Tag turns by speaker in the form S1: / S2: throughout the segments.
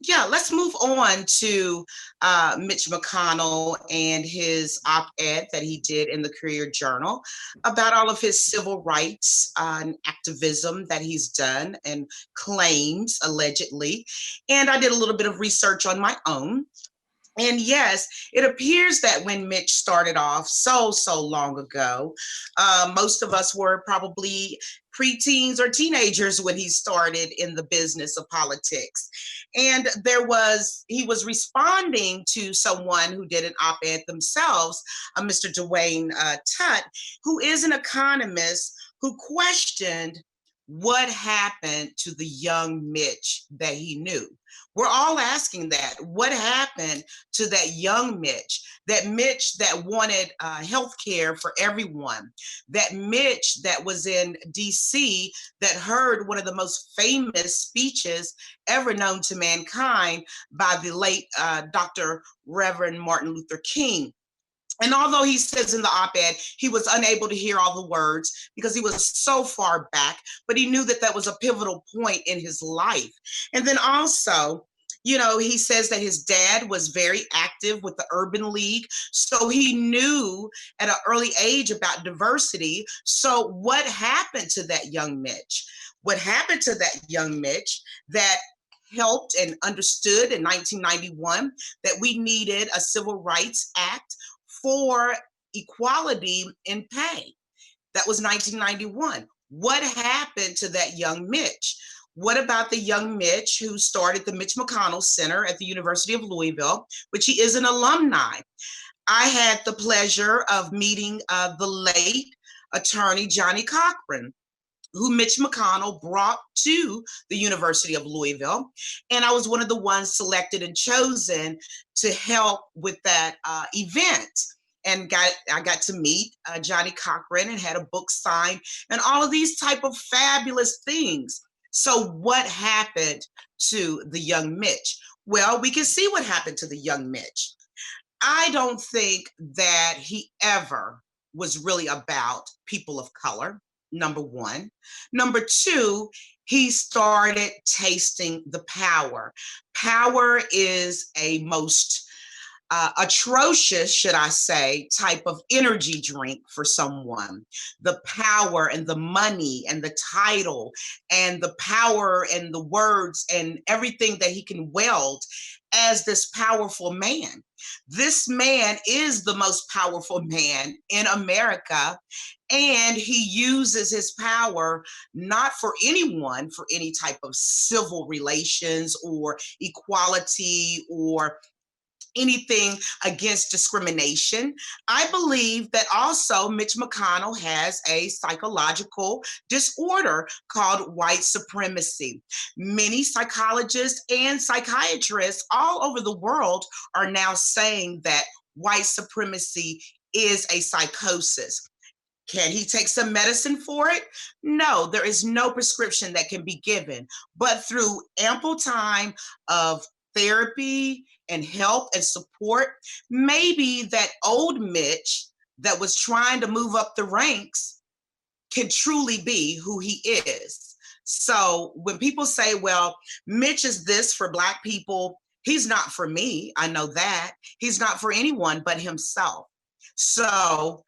S1: Yeah, let's move on to Mitch McConnell and his op-ed that he did in the Courier Journal about all of his civil rights and activism that he's done and claims allegedly. And I did a little bit of research on my own. And yes, it appears that when Mitch started off so long ago, most of us were probably preteens or teenagers when he started in the business of politics. And he was responding to someone who did an op-ed themselves, Mr. Dwayne Tutt, who is an economist who questioned what happened to the young Mitch that he knew. We're all asking that. What happened to that young Mitch, that Mitch that wanted health care for everyone, that Mitch that was in DC that heard one of the most famous speeches ever known to mankind by the late Dr. Reverend Martin Luther King. And although he says in the op-ed, he was unable to hear all the words because he was so far back, but he knew that that was a pivotal point in his life. And then also, he says that his dad was very active with the Urban League. So he knew at an early age about diversity. So what happened to that young Mitch? What happened to that young Mitch that helped and understood in 1991 that we needed a Civil Rights Act for equality in pay? That was 1991. What happened to that young Mitch? What about the young Mitch who started the Mitch McConnell Center at the University of Louisville, which he is an alumni? I had the pleasure of meeting the late attorney Johnny Cochran, who Mitch McConnell brought to the University of Louisville. And I was one of the ones selected and chosen to help with that event. And I got to meet Johnny Cochran and had a book signed and all of these type of fabulous things. So what happened to the young Mitch? Well, we can see what happened to the young Mitch. I don't think that he ever was really about people of color, number one. Number two, he started tasting the power. Power is a most atrocious, should I say, type of energy drink for someone. The power and the money and the title and the power and the words and everything that he can wield as this powerful man. This man is the most powerful man in America, and he uses his power not for anyone, for any type of civil relations or equality or anything against discrimination. I believe that also Mitch McConnell has a psychological disorder called white supremacy. Many psychologists and psychiatrists all over the world are now saying that white supremacy is a psychosis. Can he take some medicine for it? No, there is no prescription that can be given, but through ample time of therapy and help and support, maybe that old Mitch that was trying to move up the ranks can truly be who he is. So when people say, well, Mitch is this for Black people, he's not for me. I know that. He's not for anyone but himself. So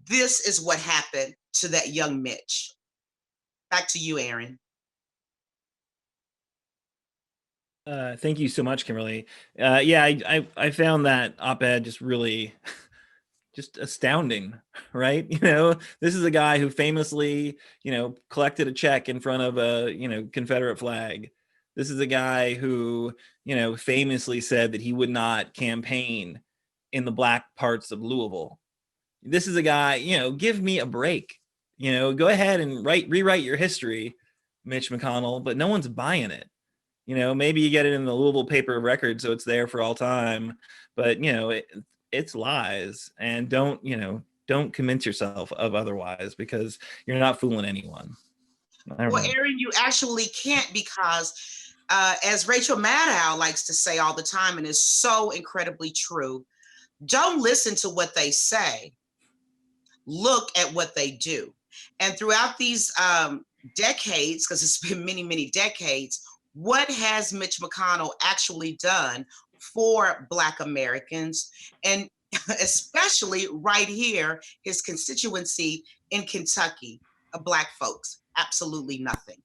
S1: this is what happened to that young Mitch. Back to you, Aaron.
S2: Thank you so much, Kimberly. Yeah, I found that op-ed just really just astounding, right? This is a guy who famously, collected a check in front of a, Confederate flag. This is a guy who, famously said that he would not campaign in the Black parts of Louisville. This is a guy, give me a break. Go ahead and rewrite your history, Mitch McConnell, but no one's buying it. Maybe you get it in the Louisville paper of record, so it's there for all time, but it's lies. And don't convince yourself of otherwise, because you're not fooling anyone.
S1: Well, Aaron, you actually can't, because as Rachel Maddow likes to say all the time, and is so incredibly true, don't listen to what they say, look at what they do. And throughout these decades, because it's been many decades, what has Mitch McConnell actually done for Black Americans, and especially right here, his constituency in Kentucky, Black folks? Absolutely nothing.